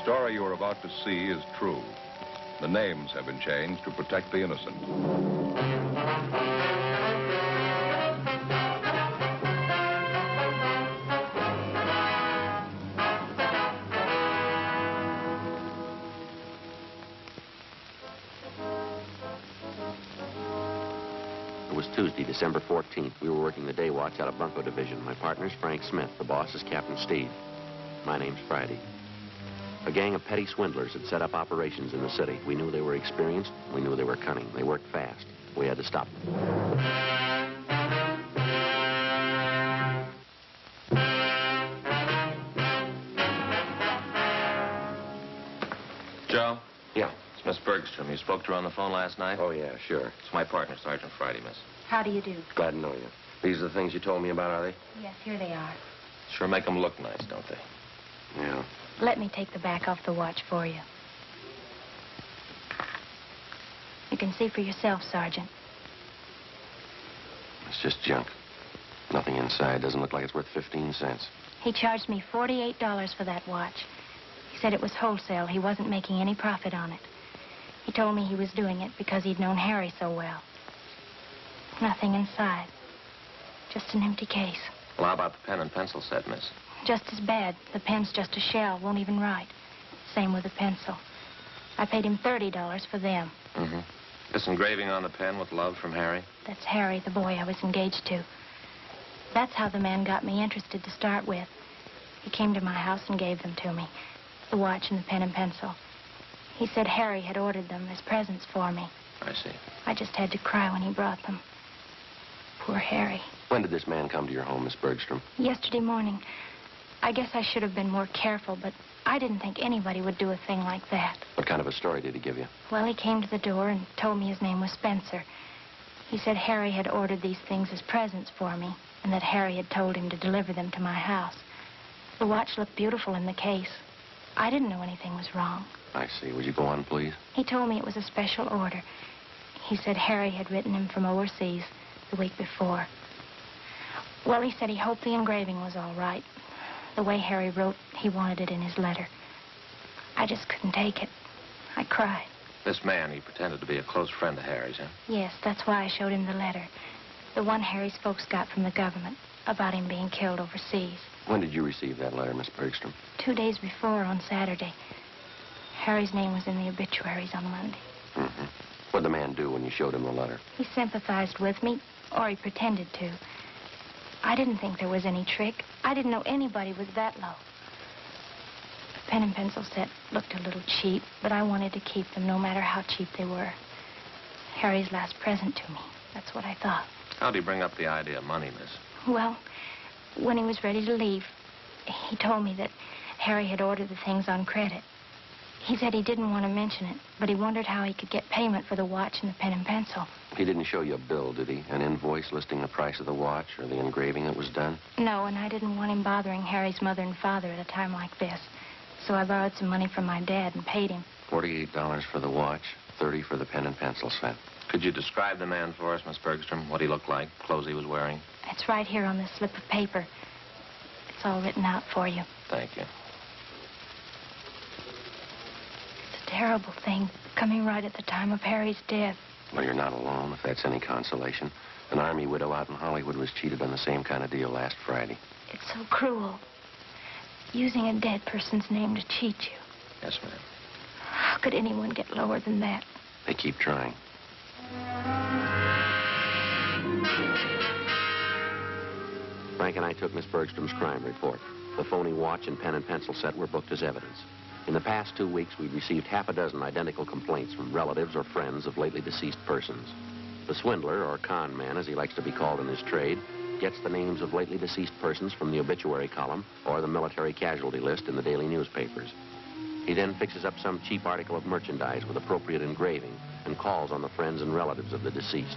story you are about to see is true. The names have been changed to protect the innocent. It was Tuesday, December 14th. We were working the day watch out of Bunko Division. My partner's Frank Smith. The boss is Captain Steve. My name's Friday. A gang of petty swindlers had set up operations in the city. We knew they were experienced. We knew they were cunning. They worked fast. We had to stop them. Joe? Yeah. It's Miss Bergstrum. You spoke to her on the phone last night? Oh, yeah, sure. It's my partner, Sergeant Friday, miss. How do you do? Glad to know you. These are the things you told me about, are they? Yes, here they are. Sure make them look nice, don't they? Yeah. Let me take the back off the watch for you. You can see for yourself, Sergeant. It's just junk. Nothing inside. Doesn't look like it's worth 15 cents. He charged me $48 for that watch. He said it was wholesale. He wasn't making any profit on it. He told me he was doing it because he'd known Harry so well. Nothing inside. Just an empty case. Well, how about the pen and pencil set, miss? Just as bad. The pen's just a shell. Won't even write. Same with the pencil. I paid him $30 for them. Mm-hmm. This engraving on the pen with love from Harry? That's Harry, the boy I was engaged to. That's how the man got me interested to start with. He came to my house and gave them to me. The watch and the pen and pencil. He said Harry had ordered them as presents for me. I see. I just had to cry when he brought them. Poor Harry. When did this man come to your home, Miss Bergstrom? Yesterday morning. I guess I should have been more careful, but I didn't think anybody would do a thing like that. What kind of a story did he give you? Well, he came to the door and told me his name was Spencer. He said Harry had ordered these things as presents for me, and that Harry had told him to deliver them to my house. The watch looked beautiful in the case. I didn't know anything was wrong. I see. Would you go on, please? He told me it was a special order. He said Harry had written him from overseas the week before. Well, he said he hoped the engraving was all right. The way Harry wrote, he wanted it in his letter. I just couldn't take it. I cried. This man, he pretended to be a close friend of Harry's, huh? Yes, that's why I showed him the letter. The one Harry's folks got from the government about him being killed overseas. When did you receive that letter, Miss Bergstrom? 2 days before, on Saturday. Harry's name was in the obituaries on Monday. Mm-hmm. What'd the man do when you showed him the letter? He sympathized with me, or he pretended to. I didn't think there was any trick. I didn't know anybody was that low. The pen and pencil set looked a little cheap, but I wanted to keep them no matter how cheap they were. Harry's last present to me. That's what I thought. How'd he bring up the idea of money, miss? Well, when he was ready to leave, he told me that Harry had ordered the things on credit. He said he didn't want to mention it, but he wondered how he could get payment for the watch and the pen and pencil. He didn't show you a bill, did he? An invoice listing the price of the watch or the engraving that was done? No, and I didn't want him bothering Harry's mother and father at a time like this. So I borrowed some money from my dad and paid him. $48 for the watch, $30 for the pen and pencil set. Could you describe the man for us, Miss Bergstrom? What he looked like, clothes he was wearing? It's right here on this slip of paper. It's all written out for you. Thank you. It's a terrible thing, coming right at the time of Harry's death. Well, you're not alone, if that's any consolation. An Army widow out in Hollywood was cheated on the same kind of deal last Friday. It's so cruel. Using a dead person's name to cheat you. Yes, ma'am. How could anyone get lower than that? They keep trying. Frank and I took Miss Bergstrom's crime report. The phony watch and pen and pencil set were booked as evidence. In the past 2 weeks, we'd received half a dozen identical complaints from relatives or friends of lately deceased persons. The swindler, or con man, as he likes to be called in his trade, gets the names of lately deceased persons from the obituary column or the military casualty list in the daily newspapers. He then fixes up some cheap article of merchandise with appropriate engraving and calls on the friends and relatives of the deceased.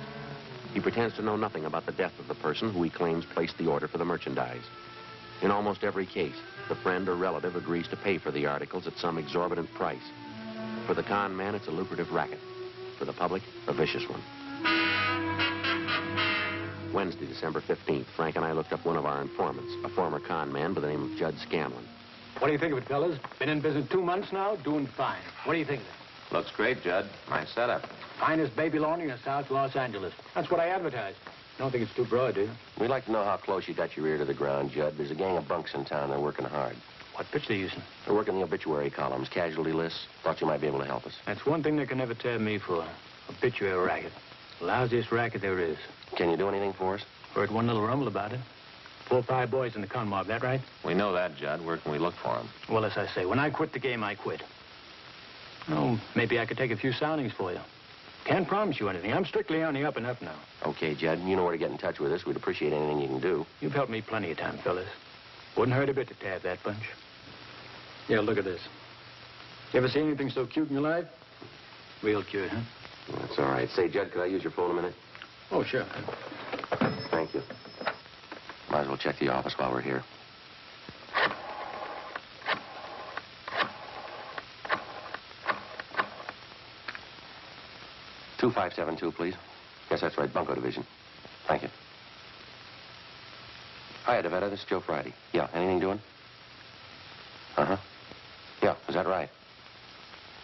He pretends to know nothing about the death of the person who he claims placed the order for the merchandise. In almost every case, the friend or relative agrees to pay for the articles at some exorbitant price. For the con man, it's a lucrative racket. For the public, a vicious one. Wednesday, December 15th, Frank and I looked up one of our informants, a former con man by the name of Judge Scanlon. What do you think of it, fellas? Been in business 2 months now, doing fine. What do you think of it? Looks great, Judd. Nice setup. Finest baby laundry in South Los Angeles. That's what I advertised. Don't think it's too broad, do you? We'd like to know how close you got your ear to the ground, Judd. There's a gang of bunks in town. They're working hard. What pitch they using? They're working the obituary columns, casualty lists. Thought you might be able to help us. That's one thing they can never tab me for. Obituary racket. Lousiest racket there is. Can you do anything for us? Heard one little rumble about it. 4 or 5 boys in the con mob, that right? We know that, Judd. Where can we look for him? Well, as I say, when I quit the game, I quit. Oh, maybe I could take a few soundings for you. Can't promise you anything. I'm strictly on the up and up now. Okay, Judd. You know where to get in touch with us. We'd appreciate anything you can do. You've helped me plenty of time, fellas. Wouldn't hurt a bit to tab that bunch. Yeah, look at this. You ever seen anything so cute in your life? Real cute, huh? That's all right. Say, Judd, could I use your phone a minute? Oh, sure. Thank you. Might as well check the office while we're here. "2572, please. Yes, that's right. Bunko Division. Thank you. Hiya, Devetta. This is Joe Friday. Yeah, anything doing? Uh-huh. Yeah, is that right?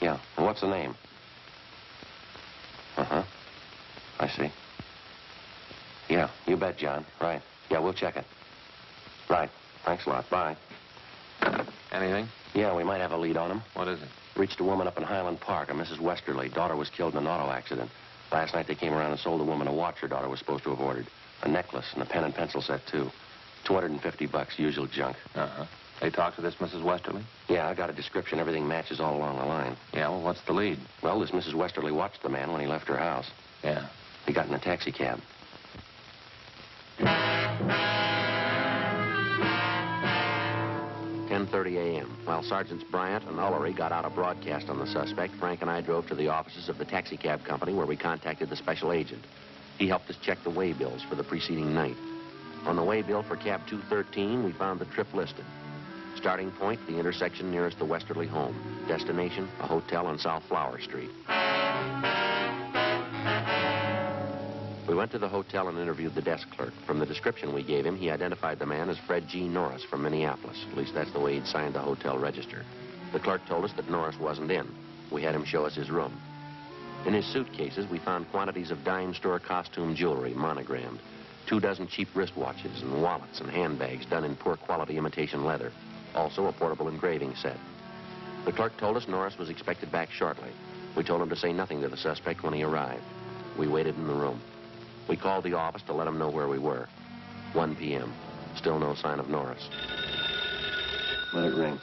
Yeah. And what's the name? Uh-huh. I see. Yeah, you bet, John. Right. Yeah, we'll check it. Right. Thanks a lot. Bye. Anything? Yeah, we might have a lead on him. What is it? Reached a woman up in Highland Park, a Mrs. Westerly. Daughter was killed in an auto accident. Last night they came around and sold the woman a watch her daughter was supposed to have ordered. A necklace and a pen and pencil set, too. $250, usual junk. Uh-huh. They talked to this Mrs. Westerly? Yeah, I got a description. Everything matches all along the line. Yeah, well, what's the lead? Well, this Mrs. Westerly watched the man when he left her house. Yeah. He got in a taxi cab. 10:30 a.m. While Sergeants Bryant and Ullery got out a broadcast on the suspect, Frank and I drove to the offices of the taxi cab company where we contacted the special agent. He helped us check the way bills for the preceding night. On the way bill for cab 213, we found the trip listed. Starting point, the intersection nearest the Westerly home. Destination, a hotel on South Flower Street. We went to the hotel and interviewed the desk clerk. From the description we gave him, he identified the man as Fred G. Norris from Minneapolis. At least that's the way he'd signed the hotel register. The clerk told us that Norris wasn't in. We had him show us his room. In his suitcases, we found quantities of dime store costume jewelry, monogrammed. 24 cheap wristwatches and wallets and handbags done in poor quality imitation leather. Also a portable engraving set. The clerk told us Norris was expected back shortly. We told him to say nothing to the suspect when he arrived. We waited in the room. We called the office to let him know where we were. 1 p.m. Still no sign of Norris. Let it ring.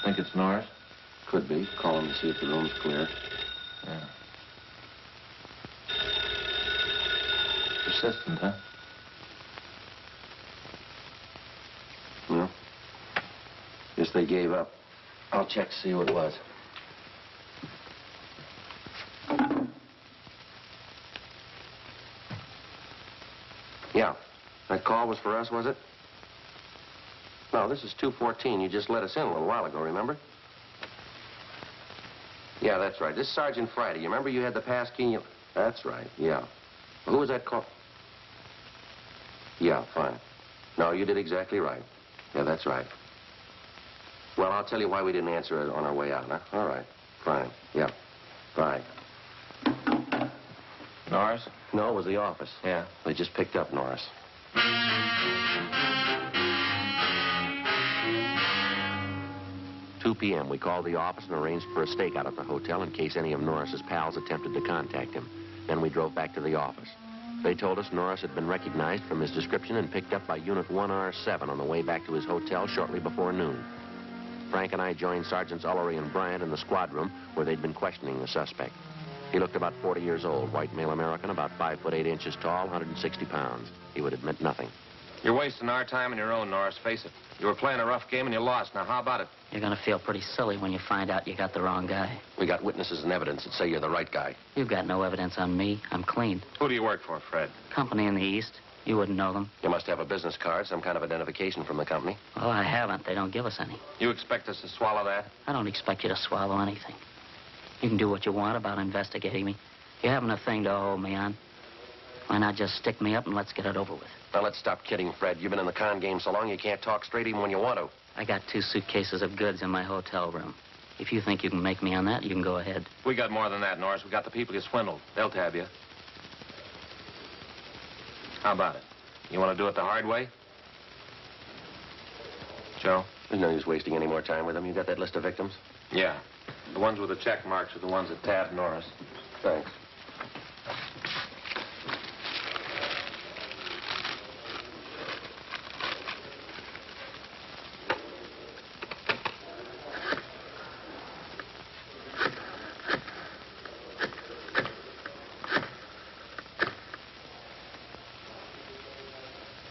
Think it's Norris? Could be. Call him to see if the room's clear. Yeah. Persistent, huh? No. Guess they gave up. I'll check to see who it was. Yeah. That call was for us, was it? No, this is 214. You just let us in a little while ago, remember? Yeah, that's right. This is Sergeant Friday. You remember you had the pass key? That's right, yeah. Who was that call? Yeah, fine. No, you did exactly right. Yeah, that's right. Well, I'll tell you why we didn't answer it on our way out, huh? All right, fine. Yeah, bye. Norris? No, it was the office. Yeah. They just picked up Norris. 2 p.m. We called the office and arranged for a stakeout at the hotel in case any of Norris's pals attempted to contact him. Then we drove back to the office. They told us Norris had been recognized from his description and picked up by Unit 1R7 on the way back to his hotel shortly before noon. Frank and I joined Sergeants Ullery and Bryant in the squad room where they'd been questioning the suspect. He looked about 40 years old, white male American, about 5 foot 8 inches tall, 160 pounds. He would admit nothing. You're wasting our time and your own, Norris. Face it. You were playing a rough game and you lost. Now, how about it? You're gonna feel pretty silly when you find out you got the wrong guy. We got witnesses and evidence that say you're the right guy. You've got no evidence on me. I'm clean. Who do you work for, Fred? Company in the East. You wouldn't know them. You must have a business card, some kind of identification from the company. Well, I haven't. They don't give us any. You expect us to swallow that? I don't expect you to swallow anything. You can do what you want about investigating me. You haven't a thing to hold me on. Why not just stick me up and let's get it over with? Now, let's stop kidding, Fred. You've been in the con game so long you can't talk straight even when you want to. I got 2 suitcases of goods in my hotel room. If you think you can make me on that, you can go ahead. We got more than that, Norris. We got the people you swindled. They'll tab you. How about it? You want to do it the hard way? Joe? There's no use wasting any more time with them. You got that list of victims? Yeah. The ones with the check marks are the ones that tabbed Norris. Thanks.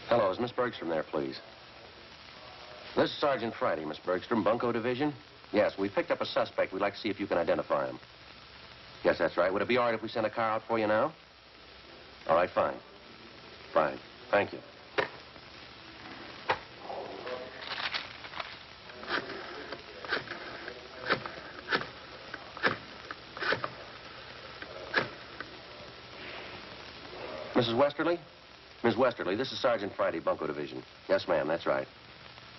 Hello, is Miss Bergstrum there, please? This is Sergeant Friday, Miss Bergstrom, Bunko Division. Yes, we picked up a suspect. We'd like to see if you can identify him. Yes, that's right. Would it be all right if we sent a car out for you now? All right, fine. Fine. Thank you. Mrs. Westerly? Ms. Westerly, this is Sergeant Friday, Bunko Division. Yes, ma'am, that's right.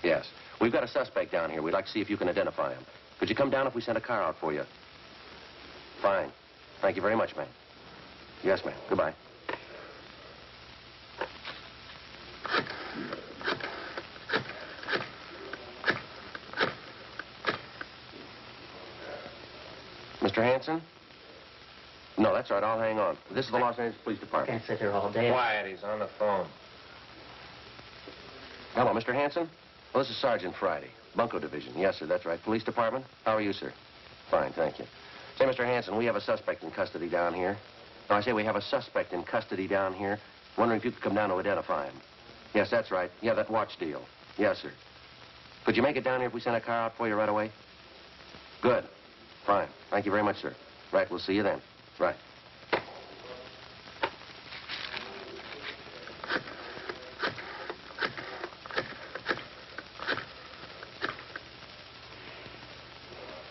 Yes. We've got a suspect down here. We'd like to see if you can identify him. Could you come down if we sent a car out for you? Fine. Thank you very much, ma'am. Yes, ma'am. Goodbye. Mr. Hanson? No, that's all right. I'll hang on. This is the Los Angeles Police Department. Can't sit here all day. Quiet, he's on the phone. Hello, Mr. Hanson? Well, this is Sergeant Friday, Bunko Division. Yes, sir, that's right. Police Department? How are you, sir? Fine, thank you. Say, Mr. Hanson, we have a suspect in custody down here. No, I say we have a suspect in custody down here. Wondering if you could come down to identify him. Yes, that's right. Yeah, that watch deal. Yes, sir. Could you make it down here if we sent a car out for you right away? Good. Fine. Thank you very much, sir. Right, we'll see you then. Right.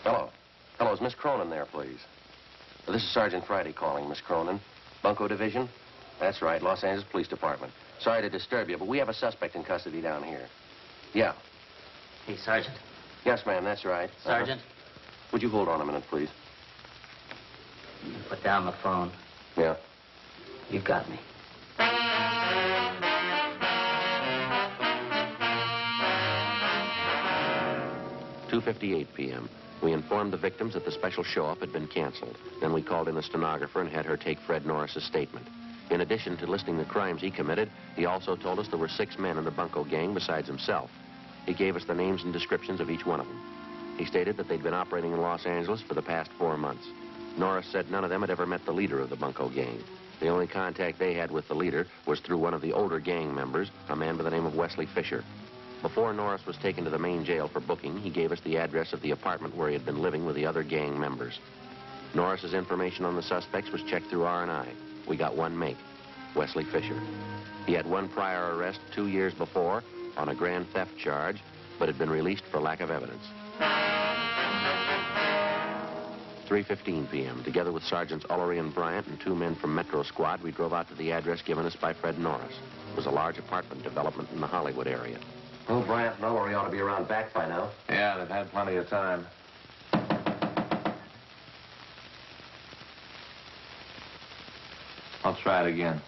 Hello. Hello, is Miss Cronin there, please? This is Sergeant Friday calling, Miss Cronin. Bunko Division? That's right, Los Angeles Police Department. Sorry to disturb you, but we have a suspect in custody down here. Yeah. Hey, Sergeant. Yes, ma'am, that's right. Sergeant? Would you hold on a minute, please? Put down the phone. Yeah. You got me. 2:58 p.m. We informed the victims that the special show-up had been canceled. Then we called in a stenographer and had her take Fred Norris's statement. In addition to listing the crimes he committed, he also told us there were 6 men in the Bunko gang besides himself. He gave us the names and descriptions of each one of them. He stated that they'd been operating in Los Angeles for the past 4 months. Norris said none of them had ever met the leader of the Bunko gang. The only contact they had with the leader was through one of the older gang members, a man by the name of Wesley Fisher. Before Norris was taken to the main jail for booking, he gave us the address of the apartment where he had been living with the other gang members. Norris's information on the suspects was checked through R&I. We got one make, Wesley Fisher. He had one prior arrest 2 years before on a grand theft charge, but had been released for lack of evidence. 3:15 p.m. Together with Sergeants Ullery and Bryant and 2 men from Metro Squad, we drove out to the address given us by Fred Norris. It was a large apartment development in the Hollywood area. Oh, Bryant and Ullery ought to be around back by now. Yeah, they've had plenty of time. I'll try it again.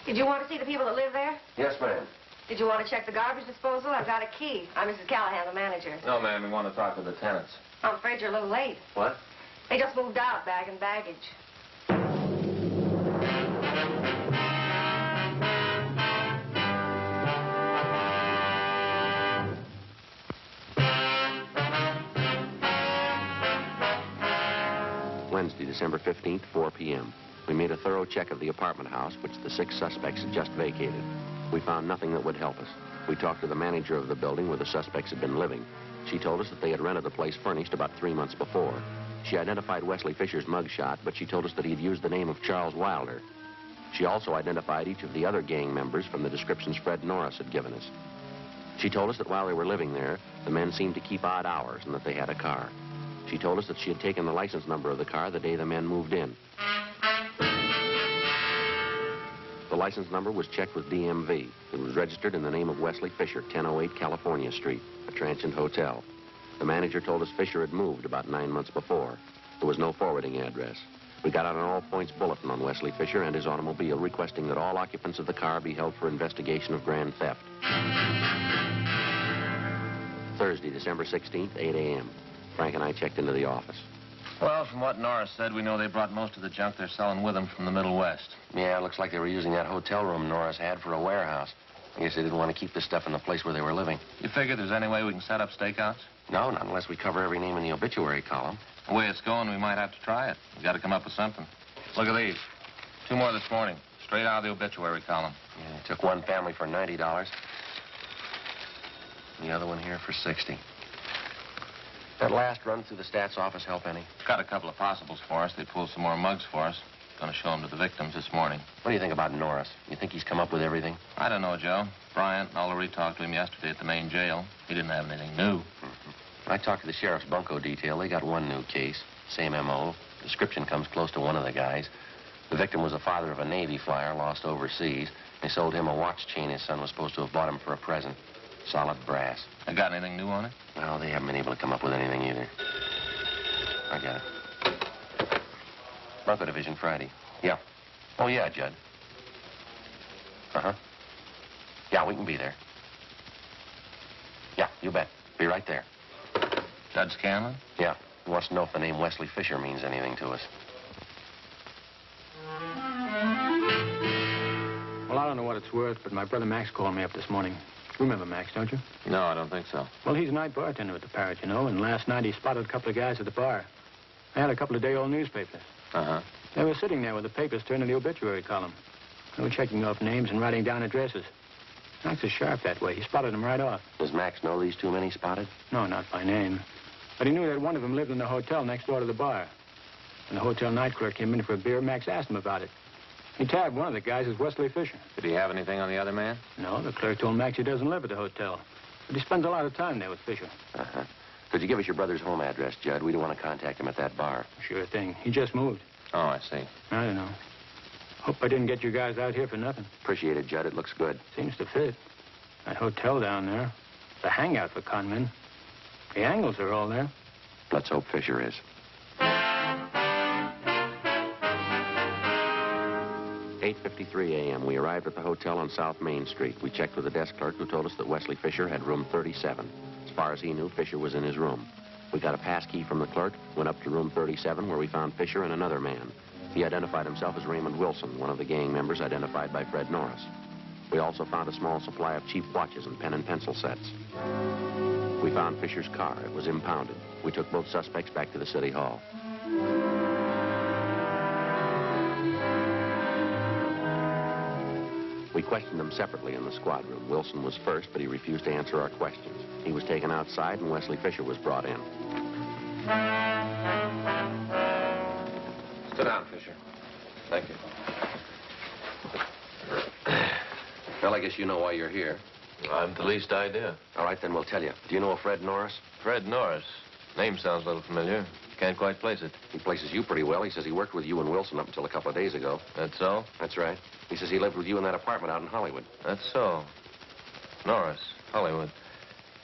Did you want to see the people that live there? Yes, ma'am. Did you want to check the garbage disposal? I've got a key. I'm Mrs. Callahan, the manager. No, ma'am, we want to talk to the tenants. I'm afraid you're a little late. What? They just moved out, bag and baggage. Wednesday, December 15th, 4 p.m. We made a thorough check of the apartment house, which the 6 suspects had just vacated. We found nothing that would help us. We talked to the manager of the building where the suspects had been living. She told us that they had rented the place furnished about 3 months before. She identified Wesley Fisher's mugshot, but she told us that he had used the name of Charles Wilder. She also identified each of the other gang members from the descriptions Fred Norris had given us. She told us that while they were living there, the men seemed to keep odd hours and that they had a car. She told us that she had taken the license number of the car the day the men moved in. The license number was checked with DMV. It was registered in the name of Wesley Fisher, 1008 California Street, a transient hotel. The manager told us Fisher had moved about 9 months before. There was no forwarding address. We got out an all-points bulletin on Wesley Fisher and his automobile, requesting that all occupants of the car be held for investigation of grand theft. Thursday, December 16th, 8 a.m. Frank and I checked into the office. Well, from what Norris said, we know they brought most of the junk they're selling with them from the Middle West. Yeah, it looks like they were using that hotel room Norris had for a warehouse. I guess they didn't want to keep this stuff in the place where they were living. You figure there's any way we can set up stakeouts? No, not unless we cover every name in the obituary column. The way it's going, we might have to try it. We've got to come up with something. Look at these. 2 more this morning, straight out of the obituary column. Yeah, it took one family for $90. The other one here for $60. That last run through the stats office help any? Got a couple of possibles for us. They pulled some more mugs for us. Gonna show them to the victims this morning. What do you think about Norris? You think he's come up with everything? I don't know, Joe. Bryant and Ullery talked to him yesterday at the main jail. He didn't have anything new. I talked to the sheriff's bunco detail. They got one new case. Same M.O. Description comes close to one of the guys. The victim was the father of a Navy flyer lost overseas. They sold him a watch chain his son was supposed to have bought him for a present. Solid brass. They got anything new on it? No, they haven't been able to come up with anything either. I got it. Bunco Division, Friday. Yeah. Oh, yeah, Judd. Uh-huh. Yeah, we can be there. Yeah, you bet. Be right there. Judge Scanlon? Yeah. He wants to know if the name Wesley Fisher means anything to us. Well, I don't know what it's worth, but my brother Max called me up this morning. You remember Max, don't you? No, I don't think so. Well, he's a night bartender at the Parrot, you know, and last night he spotted a couple of guys at the bar. They had a couple of day-old newspapers. Uh-huh. They were sitting there with the papers turned to the obituary column. They were checking off names and writing down addresses. Max is sharp that way. He spotted them right off. Does Max know these two men he spotted? No, not by name. But he knew that one of them lived in the hotel next door to the bar. When the hotel night clerk came in for a beer, Max asked him about it. He tagged one of the guys as Wesley Fisher. Did he have anything on the other man? No, the clerk told Max he doesn't live at the hotel. But he spends a lot of time there with Fisher. Uh-huh. Could you give us your brother's home address, Judd? We don't want to contact him at that bar. Sure thing. He just moved. Oh, I see. I don't know. Hope I didn't get you guys out here for nothing. Appreciate it, Judd. It looks good. Seems to fit. That hotel down there. The hangout for conmen. The angles are all there. Let's hope Fisher is. 8:53 a.m. We arrived at the hotel on South Main Street. We checked with the desk clerk who told us that Wesley Fisher had room 37. As far as he knew, Fisher was in his room. We got a pass key from the clerk, went up to room 37 where we found Fisher and another man. He identified himself as Raymond Wilson, one of the gang members identified by Fred Norris. We also found a small supply of cheap watches and pen and pencil sets. We found Fisher's car. It was impounded. We took both suspects back to the city hall. We questioned them separately in the squad room. Wilson was first, but he refused to answer our questions. He was taken outside, and Wesley Fisher was brought in. Sit down, Fisher. Thank you. Well, I guess you know why you're here. I haven't the least idea. All right, then we'll tell you. Do you know a Fred Norris? Fred Norris. Name sounds a little familiar. Can't quite place it. He places you pretty well. He says he worked with you and Wilson up until a couple of days ago. That's so? That's right. He says he lived with you in that apartment out in Hollywood. That's so. Norris, Hollywood.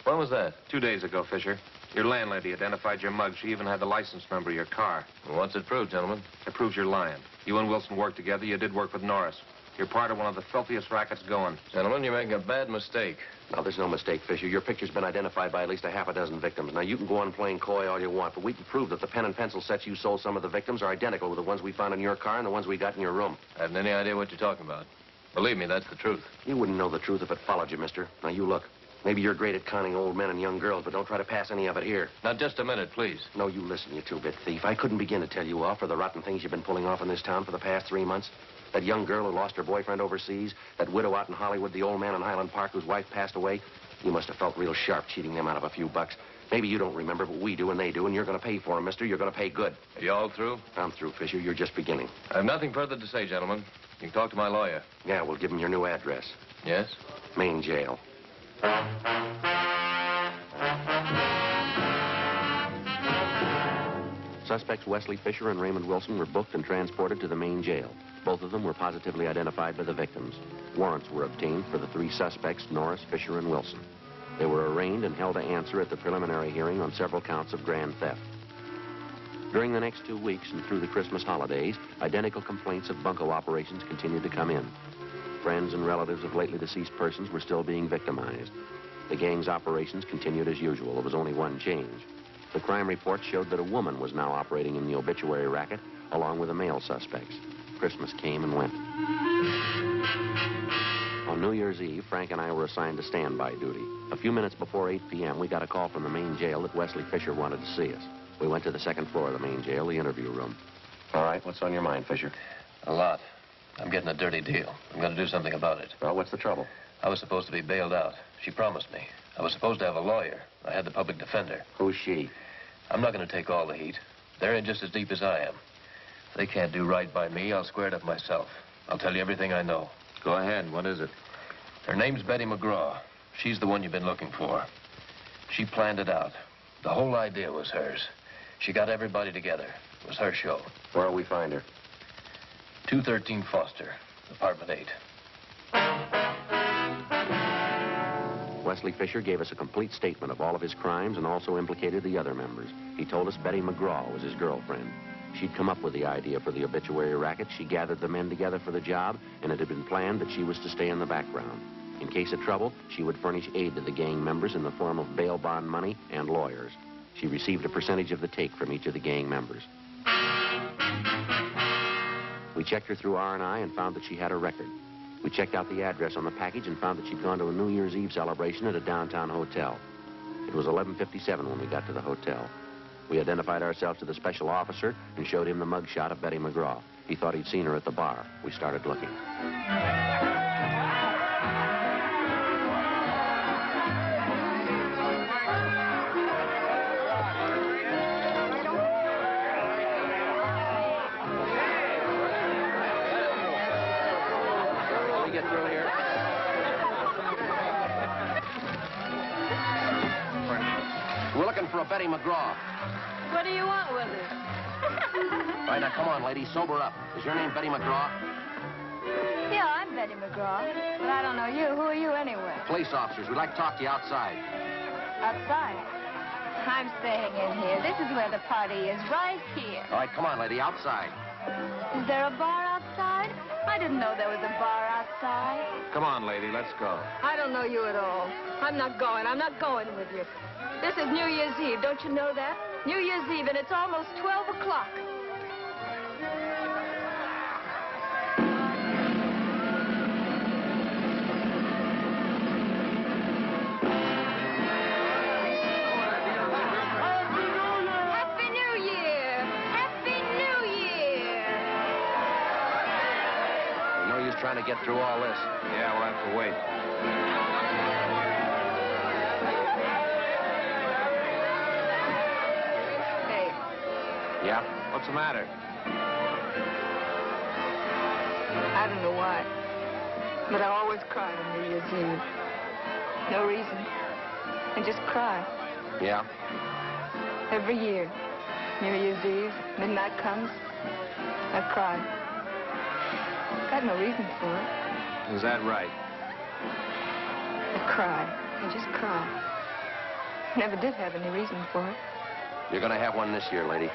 When was that? 2 days ago, Fisher. Your landlady identified your mug. She even had the license number of your car. Well, what's it prove, gentlemen? It proves you're lying. You and Wilson worked together. You did work with Norris. You're part of one of the filthiest rackets going. Gentlemen, you're making a bad mistake. No, there's no mistake, Fisher. Your picture's been identified by at least a half a dozen victims. Now, you can go on playing coy all you want, but we can prove that the pen and pencil sets you sold some of the victims are identical with the ones we found in your car and the ones we got in your room. I haven't any idea what you're talking about. Believe me, that's the truth. You wouldn't know the truth if it followed you, mister. Now, you look. Maybe you're great at conning old men and young girls, but don't try to pass any of it here. Now, just a minute, please. No, you listen, you two-bit thief. I couldn't begin to tell you off for the rotten things you've been pulling off in this town for the past 3 months. That young girl who lost her boyfriend overseas, that widow out in Hollywood, the old man in Highland Park whose wife passed away. You must have felt real sharp cheating them out of a few bucks. Maybe you don't remember, but we do and they do, and you're going to pay for them, mister. You're going to pay good. Are you all through? I'm through, Fisher. You're just beginning. I have nothing further to say, gentlemen. You can talk to my lawyer. Yeah, we'll give him your new address. Yes? Main jail. Suspects Wesley Fisher and Raymond Wilson were booked and transported to the main jail. Both of them were positively identified by the victims. Warrants were obtained for the three suspects, Norris, Fisher, and Wilson. They were arraigned and held to answer at the preliminary hearing on several counts of grand theft. During the next 2 weeks and through the Christmas holidays, identical complaints of bunco operations continued to come in. Friends and relatives of lately deceased persons were still being victimized. The gang's operations continued as usual. There was only one change. The crime report showed that a woman was now operating in the obituary racket, along with the male suspects. Christmas came and went. On New Year's Eve, Frank and I were assigned to standby duty. A few minutes before 8 p.m., we got a call from the main jail that Wesley Fisher wanted to see us. We went to the second floor of the main jail, the interview room. All right, what's on your mind, Fisher? A lot. I'm getting a dirty deal. I'm going to do something about it. Well, what's the trouble? I was supposed to be bailed out. She promised me. I was supposed to have a lawyer. I had the public defender. Who's she? I'm not going to take all the heat. They're in just as deep as I am. If they can't do right by me, I'll square it up myself. I'll tell you everything I know. Go ahead. What is it? Her name's Betty McGraw. She's the one you've been looking for. She planned it out. The whole idea was hers. She got everybody together. It was her show. Where'll we find her? 213 Foster, apartment 8. Wesley Fisher gave us a complete statement of all of his crimes and also implicated the other members. He told us Betty McGraw was his girlfriend. She'd come up with the idea for the obituary racket. She gathered the men together for the job, and it had been planned that she was to stay in the background. In case of trouble, she would furnish aid to the gang members in the form of bail bond money and lawyers. She received a percentage of the take from each of the gang members. We checked her through R&I and found that she had a record. We checked out the address on the package and found that she'd gone to a New Year's Eve celebration at a downtown hotel. It was 11:57 when we got to the hotel. We identified ourselves to the special officer and showed him the mugshot of Betty McGraw. He thought he'd seen her at the bar. We started looking. We're looking for a Betty McGraw. What do you want with her? All right, now, come on, lady. Sober up. Is your name Betty McGraw? Yeah, I'm Betty McGraw, but I don't know you. Who are you anyway? Police officers. We'd like to talk to you outside. Outside? I'm staying in here. This is where the party is, right here. All right, come on, lady. Outside. Is there a bar outside? I didn't know there was a bar outside. Come on, lady. Let's go. I don't know you at all. I'm not going. I'm not going with you. This is New Year's Eve. Don't you know that? New Year's Eve, and it's almost 12 o'clock. Happy New Year! Happy New Year! No use trying to get through all this. Yeah, we'll have to wait. Yeah? What's the matter? I don't know why, but I always cry on New Year's Eve. No reason. I just cry. Yeah? Every year. New Year's Eve, midnight comes, I cry. Got no reason for it. Is that right? I cry. I just cry. Never did have any reason for it. You're going to have one this year, lady.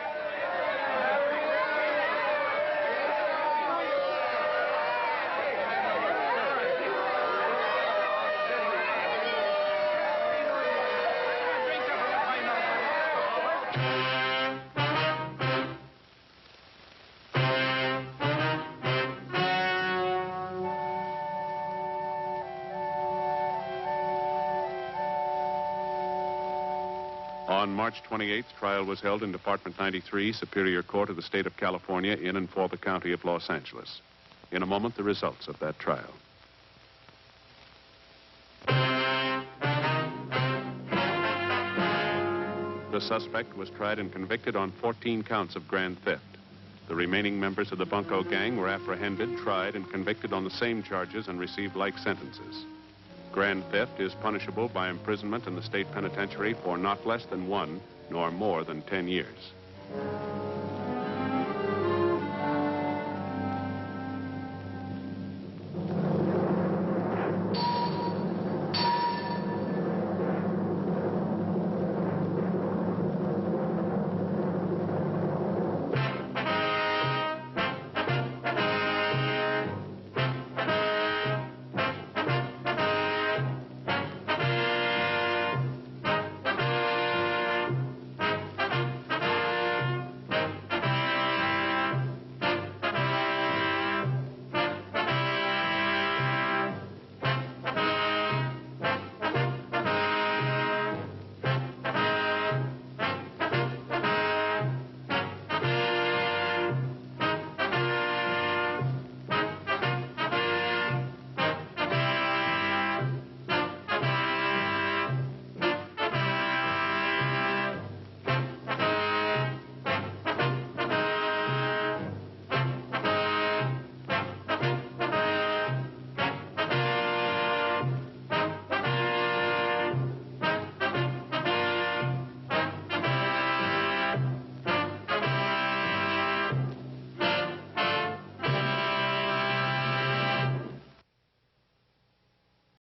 On March 28th, trial was held in Department 93, Superior Court of the State of California, in and for the County of Los Angeles. In a moment, the results of that trial. The suspect was tried and convicted on 14 counts of grand theft. The remaining members of the bunco gang were apprehended, tried, and convicted on the same charges and received like sentences. Grand theft is punishable by imprisonment in the state penitentiary for not less than 1 nor more than 10 years.